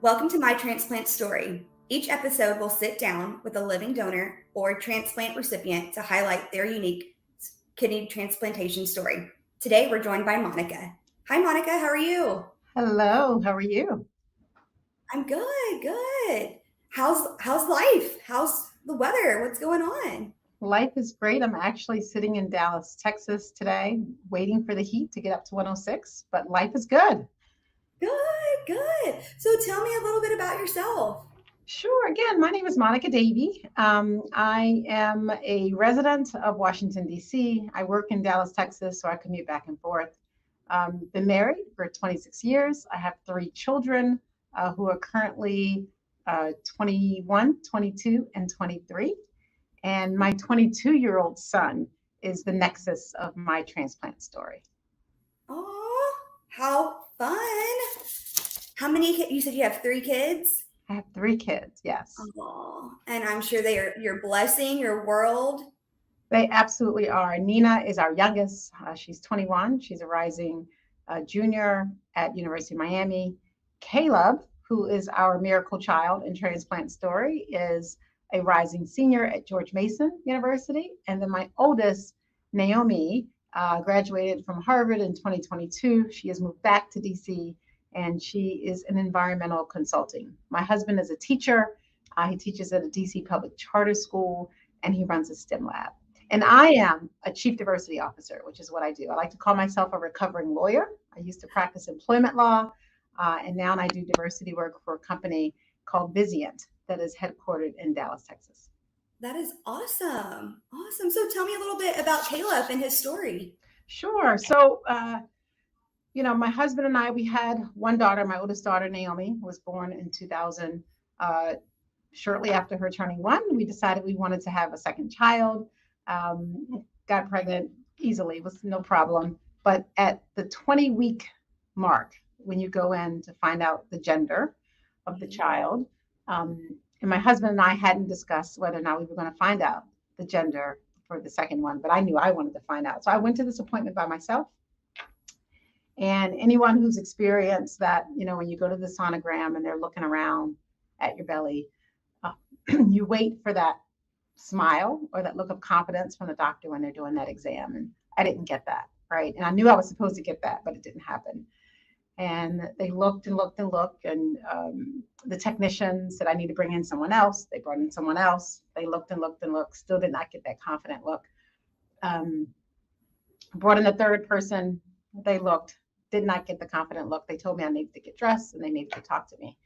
Welcome to My Transplant Story. Each episode will sit down with a living donor or transplant recipient to highlight their unique kidney transplantation story. Today, we're joined by Monica. Hi, Monica. How are you? Hello, how are you? I'm good. Good. How's life? How's the weather? What's going on? Life is great. I'm actually sitting in Dallas, Texas today, waiting for the heat to get up to 106, but life is good. Good. Good. So, tell me a little bit about yourself. Sure. Again, my name is Monica Davey. I am a resident of Washington, D.C. I work in Dallas, Texas, so I commute back and forth. Been married for 26 years. I have three children who are currently 21, 22, and 23. And my 22-year-old son is the nexus of my transplant story. Oh, how fun! How many? You said you have three kids. I have three kids, yes. Oh, and I'm sure they are your blessing, your world. They absolutely are. Nina is our youngest. She's 21. She's a rising junior at University of Miami. Caleb, who is our miracle child in transplant story, is a rising senior at George Mason University. And then my oldest, Naomi, graduated from Harvard in 2022. She has moved back to DC and she is an environmental consulting. My husband is a teacher. He teaches at a DC public charter school and he runs a STEM lab. And I am a chief diversity officer, which is what I do. I like to call myself a recovering lawyer. I used to practice employment law, and now I do diversity work for a company called Recipient that is headquartered in Dallas, Texas. That is awesome. Awesome. So tell me a little bit about Caleb and his story. Sure. So, my husband and I, we had one daughter. My oldest daughter, Naomi, was born in 2000. Shortly after her turning one, we decided we wanted to have a second child. Got pregnant easily, was no problem. But at the 20-week mark, when you go in to find out the gender of the child, and my husband and I hadn't discussed whether or not we were going to find out the gender for the second one, but I knew I wanted to find out. So I went to this appointment by myself. And anyone who's experienced that, when you go to the sonogram and they're looking around at your belly, you wait for that smile or that look of confidence from the doctor when they're doing that exam. And I didn't get that, right? And I knew I was supposed to get that, but it didn't happen. And they looked and looked and looked. And the technician said, I need to bring in someone else. They brought in someone else. They looked and looked and looked, still did not get that confident look. Brought in the third person. They looked, did not get the confident look. They told me I needed to get dressed and they needed to talk to me.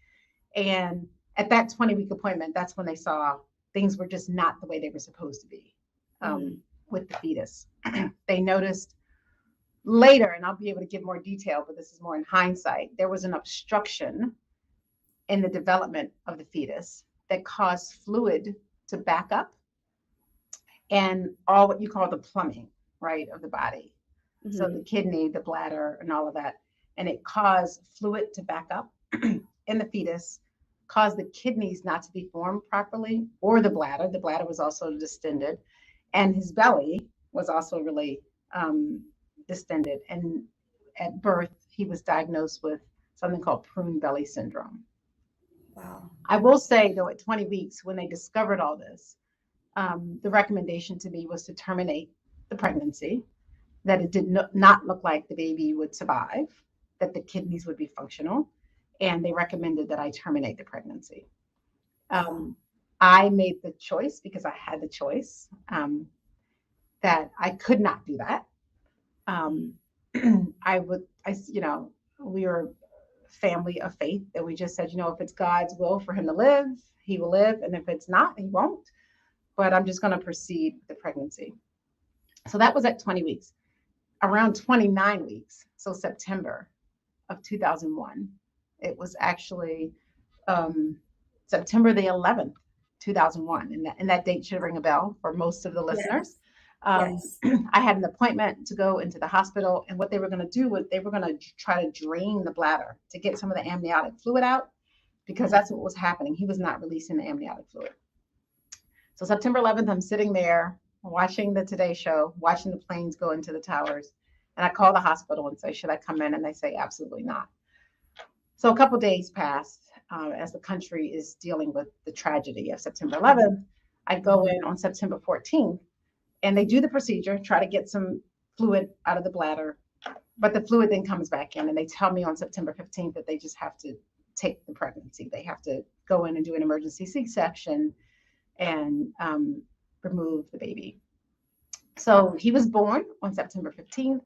And at that 20-week appointment, that's when they saw things were just not the way they were supposed to be with the fetus. They noticed later, and I'll be able to give more detail, but this is more in hindsight, there was an obstruction in the development of the fetus that caused fluid to back up and all what you call the plumbing, right, of the body. Mm-hmm. So the kidney, the bladder, and all of that. And it caused fluid to back up in the fetus, caused the kidneys not to be formed properly, or the bladder. The bladder was also distended. And his belly was also really distended. And at birth, he was diagnosed with something called prune belly syndrome. Wow. I will say, though, at 20 weeks, when they discovered all this, the recommendation to me was to terminate the pregnancy, that it did not look like the baby would survive, that the kidneys would be functional, and they recommended that I terminate the pregnancy. I made the choice because I had the choice that I could not do that. We were a family of faith that we just said, if it's God's will for him to live, he will live. And if it's not, he won't. But I'm just going to proceed with the pregnancy. So that was at 20 weeks. Around 29 weeks, so September of 2001, it was actually September the 11th, 2001. And that date should ring a bell for most of the listeners. Yes. I had an appointment to go into the hospital, and what they were going to do was they were going to try to drain the bladder to get some of the amniotic fluid out, because that's what was happening. He was not releasing the amniotic fluid. So September 11th, I'm sitting there watching the Today Show, watching the planes go into the towers. And I call the hospital and say, should I come in? And they say, absolutely not. So a couple of days passed. as the country is dealing with the tragedy of September 11th. I'd go in on September 14th, and they do the procedure, try to get some fluid out of the bladder, but the fluid then comes back in, and they tell me on September 15th that they just have to take the pregnancy. They have to go in and do an emergency C-section and remove the baby. So he was born on September 15th.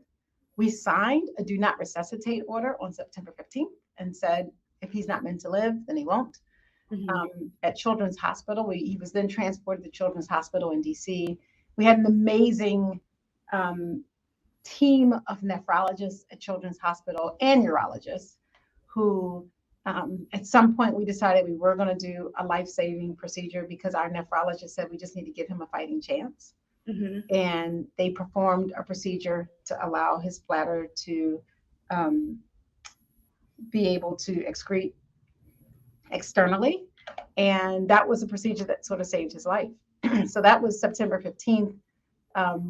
We signed a do not resuscitate order on September 15th and said, if he's not meant to live, then he won't. At Children's Hospital, he was then transported to Children's Hospital in DC. We had an amazing team of nephrologists at Children's Hospital and urologists who at some point we decided we were going to do a life-saving procedure because our nephrologist said we just need to give him a fighting chance. And they performed a procedure to allow his bladder to be able to excrete externally. And that was a procedure that sort of saved his life. So that was September 15th.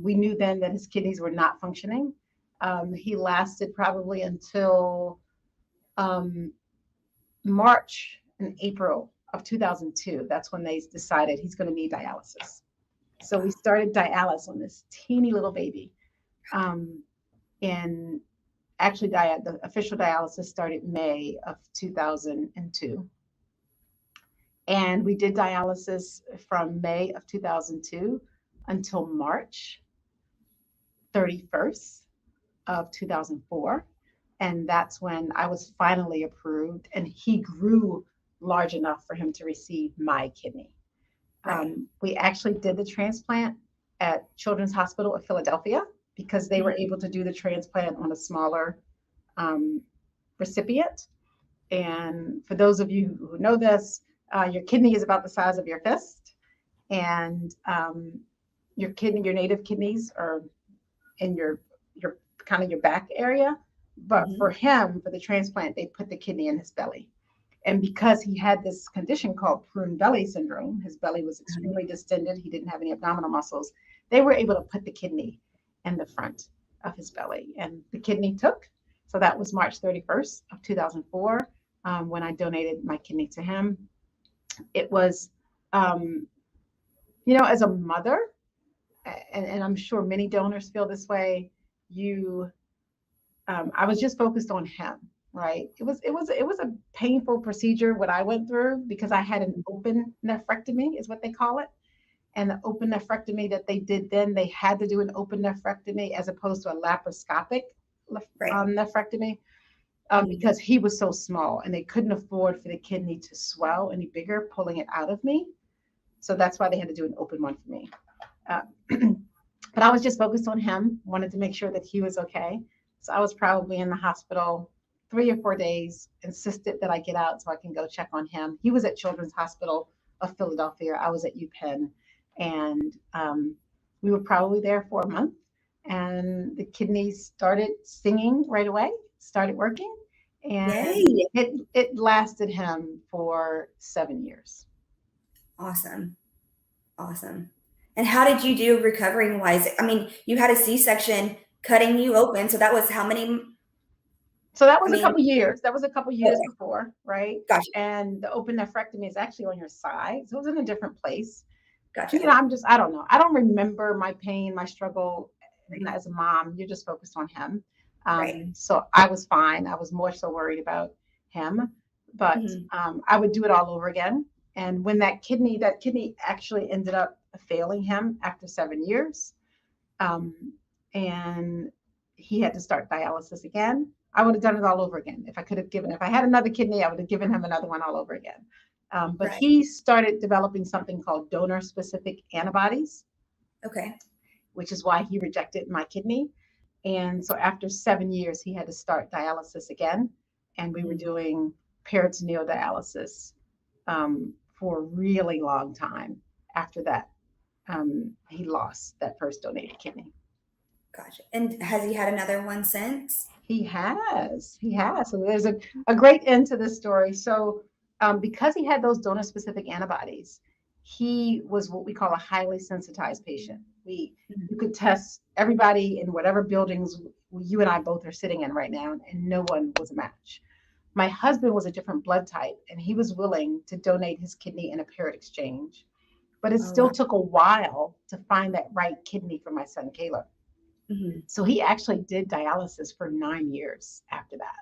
We knew then that his kidneys were not functioning. He lasted probably until March and April of 2002. That's when they decided he's going to need dialysis. So we started dialysis on this teeny little baby. And actually, the official dialysis started May of 2002. And we did dialysis from May of 2002 until March 31st of 2004. And that's when I was finally approved, and he grew large enough for him to receive my kidney. We actually did the transplant at Children's Hospital of Philadelphia because they were able to do the transplant on a smaller recipient. And for those of you who know this, your kidney is about the size of your fist, and your native kidneys are in your kind of your back area. But for him, for the transplant, they put the kidney in his belly. And because he had this condition called prune belly syndrome, his belly was extremely distended. He didn't have any abdominal muscles. They were able to put the kidney in the front of his belly, and the kidney took. So that was March 31st of 2004 when I donated my kidney to him. It was, as a mother, and I'm sure many donors feel this way, I was just focused on him. Right. It was a painful procedure what I went through because I had an open nephrectomy is what they call it. And the open nephrectomy that they did then, they had to do an open nephrectomy as opposed to a laparoscopic nephrectomy because he was so small and they couldn't afford for the kidney to swell any bigger, pulling it out of me. So that's why they had to do an open one for me. But I was just focused on him, wanted to make sure that he was okay. So I was probably in the hospital 3 or 4 days, insisted that I get out so I can go check on him. He was at Children's Hospital of Philadelphia. I was at UPenn, and we were probably there for a month, and the kidneys started singing right away, started working, and it lasted him for 7 years. Awesome. And how did you do recovering wise? I mean, you had a C-section cutting you open, so that was how many? So that was a couple years. That was a couple years before, right? Gotcha. And the open nephrectomy is actually on your side. So it was in a different place. Gotcha. I don't know. I don't remember my pain, my struggle as a mom. You're just focused on him. So I was fine. I was more so worried about him. But I would do it all over again. And when that kidney actually ended up failing him after 7 years. And he had to start dialysis again. I would have done it all over again. If I had another kidney, I would have given him another one all over again. But he started developing something called donor-specific antibodies. Okay. Which is why he rejected my kidney. And so after 7 years, he had to start dialysis again. And we were doing peritoneal dialysis for a really long time. After that, he lost that first donated kidney. Gotcha. And has he had another one since? He has. So there's a great end to this story. So because he had those donor-specific antibodies, he was what we call a highly sensitized patient. You could test everybody in whatever buildings you and I both are sitting in right now, and no one was a match. My husband was a different blood type, and he was willing to donate his kidney in a paired exchange. But it Oh, still wow. took a while to find that right kidney for my son, Caleb. Hmm. So he actually did dialysis for 9 years after that,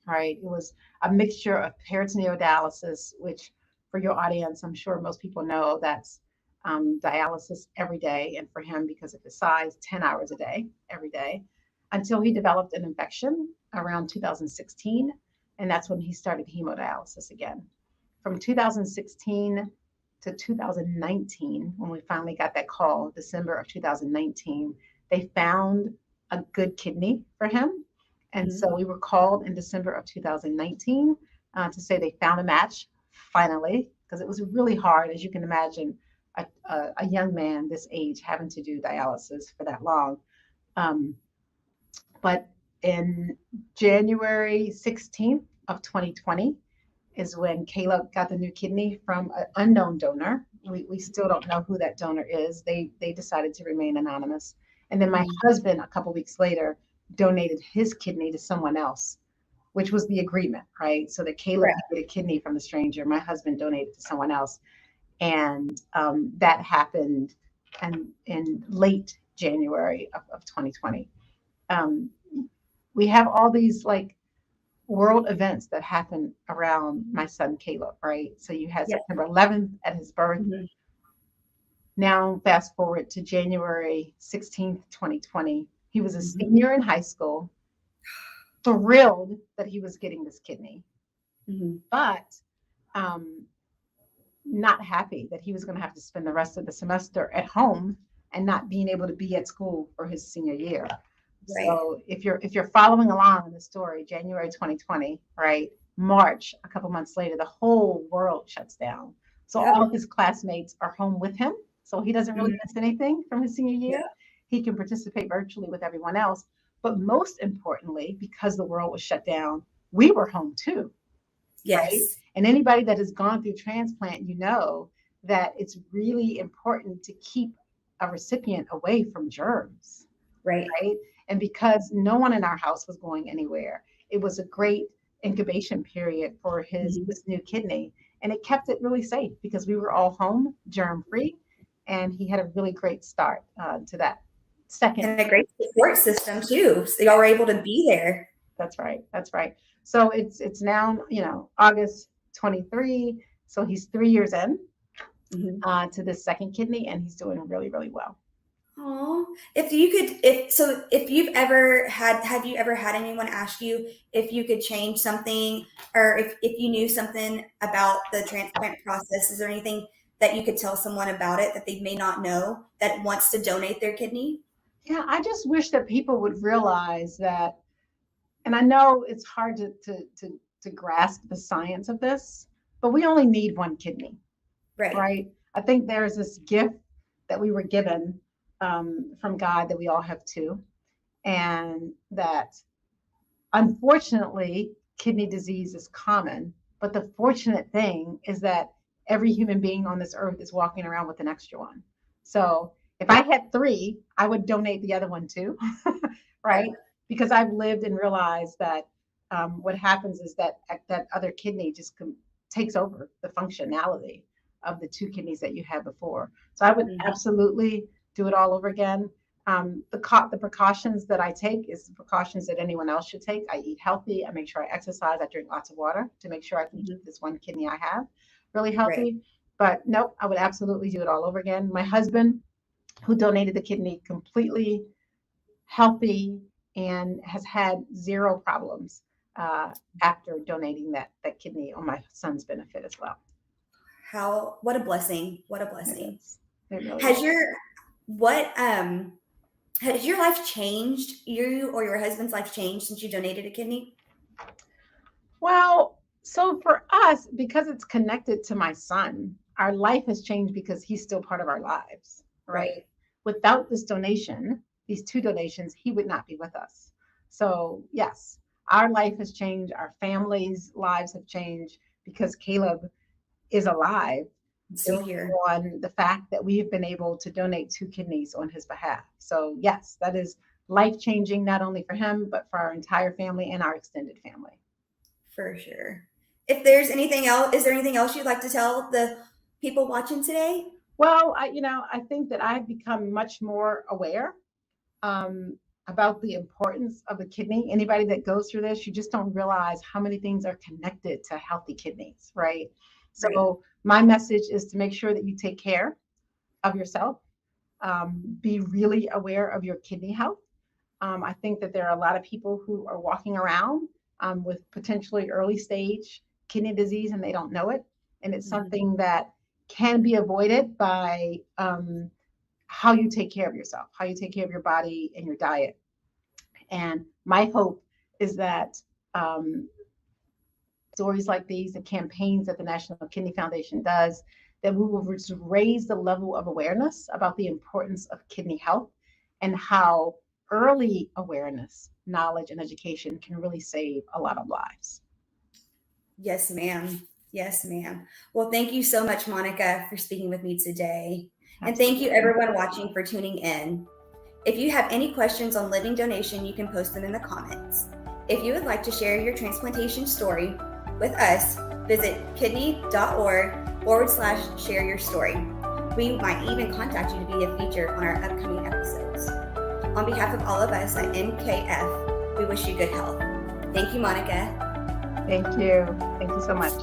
right? It was a mixture of peritoneal dialysis, which for your audience, I'm sure most people know that's dialysis every day. And for him, because of his size, 10 hours a day, every day, until he developed an infection around 2016. And that's when he started hemodialysis again. From 2016 to 2019, when we finally got that call, December of 2019, they found a good kidney for him. And Hmm. so we were called in December of 2019 to say they found a match finally, because it was really hard, as you can imagine, a young man this age having to do dialysis for that long. Um, but in January 16th of 2020 is when Caleb got the new kidney from an unknown donor. We still don't know who that donor is. They decided to remain anonymous. And then my Hmm. husband, a couple weeks later, donated his kidney to someone else, which was the agreement, right? So that Caleb Right. could get a kidney from a stranger. My husband donated to someone else, and that happened in late January of 2020. Um, we have all these like world events that happen around my son Caleb, right? So you had Yes. September 11th at his birth. Hmm. Now, fast forward to January 16th, 2020. He was a Hmm. senior in high school, thrilled that he was getting this kidney, Hmm. but um, not happy that he was going to have to spend the rest of the semester at home and not being able to be at school for his senior year. Right. So if you're following along in the story, January 2020, right? March, a couple months later, the whole world shuts down. So all Yep. of his classmates are home with him. So he doesn't really Hmm. miss anything from his senior Yeah. year. He can participate virtually with everyone else. But most importantly, because the world was shut down, we were home too, right? Yes. And anybody that has gone through transplant, you know that it's really important to keep a recipient away from germs, Right. right? And because no one in our house was going anywhere, it was a great incubation period for his Hmm. this new kidney, and it kept it really safe because we were all home, germ free, and he had a really great start to that second. And a great support system too. So y'all were able to be there. That's right. That's right. So it's now August 23. So he's 3 years in Hmm. to this second kidney, and he's doing really really well. Oh, if you could, if you've ever had, have you ever had anyone ask you if you could change something, or if you knew something about the transplant process? Is there anything that you could tell someone about it that they may not know that wants to donate their kidney? Yeah, I just wish that people would realize that, and I know it's hard to grasp the science of this, but we only need one kidney, Right. right? I think there's this gift that we were given from God that we all have two, and that unfortunately kidney disease is common. But the fortunate thing is that every human being on this earth is walking around with an extra one. So if I had three, I would donate the other one too, right? Yep. Because I've lived and realized that what happens is that that other kidney just takes over the functionality of the two kidneys that you had before. So I would Mhm. absolutely do it all over again. The precautions that I take is the precautions that anyone else should take. I eat healthy. I make sure I exercise. I drink lots of water to make sure I can Mhm. keep this one kidney I have really Right. healthy. But nope, I would absolutely do it all over again. My husband, who donated the kidney, completely healthy and has had zero problems uh, after donating that kidney on my son's benefit as well. What a blessing. What a It blessing. is. It really Has is. your, what, has your life changed, you or your husband's life changed since you donated a kidney? Well, so for us, because it's connected to my son, our life has changed because he's still part of our lives, Right. right? Without this donation, these two donations, he would not be with us. So, yes, our life has changed. Our families' lives have changed because Caleb is alive I'm still based here. on the fact that we've been able to donate two kidneys on his behalf. So, yes, that is life changing, not only for him, but for our entire family and our extended family. For sure. If there's anything else, is there anything else you'd like to tell the people watching today? Well, I think that I've become much more aware um, about the importance of the kidney. Anybody that goes through this, you just don't realize how many things are connected to healthy kidneys, right? Right. So my message is to make sure that you take care of yourself. Be really aware of your kidney health. I think that there are a lot of people who are walking around with potentially early stage kidney disease and they don't know it. And it's something that can be avoided by how you take care of yourself, how you take care of your body and your diet. And my hope is that stories like these, the campaigns that the National Kidney Foundation does, that we will raise the level of awareness about the importance of kidney health and how early awareness, knowledge, and education can really save a lot of lives. Yes, ma'am. Yes, ma'am. Well, thank you so much, Monica, for speaking with me today. And thank you, Absolutely. everyone watching, for tuning in. If you have any questions on living donation, you can post them in the comments. If you would like to share your transplantation story with us, visit kidney.org/share your story. We might even contact you to be a feature on our upcoming episodes. On behalf of all of us at NKF, we wish you good health. Thank you, Monica. Thank you. Thank you so much.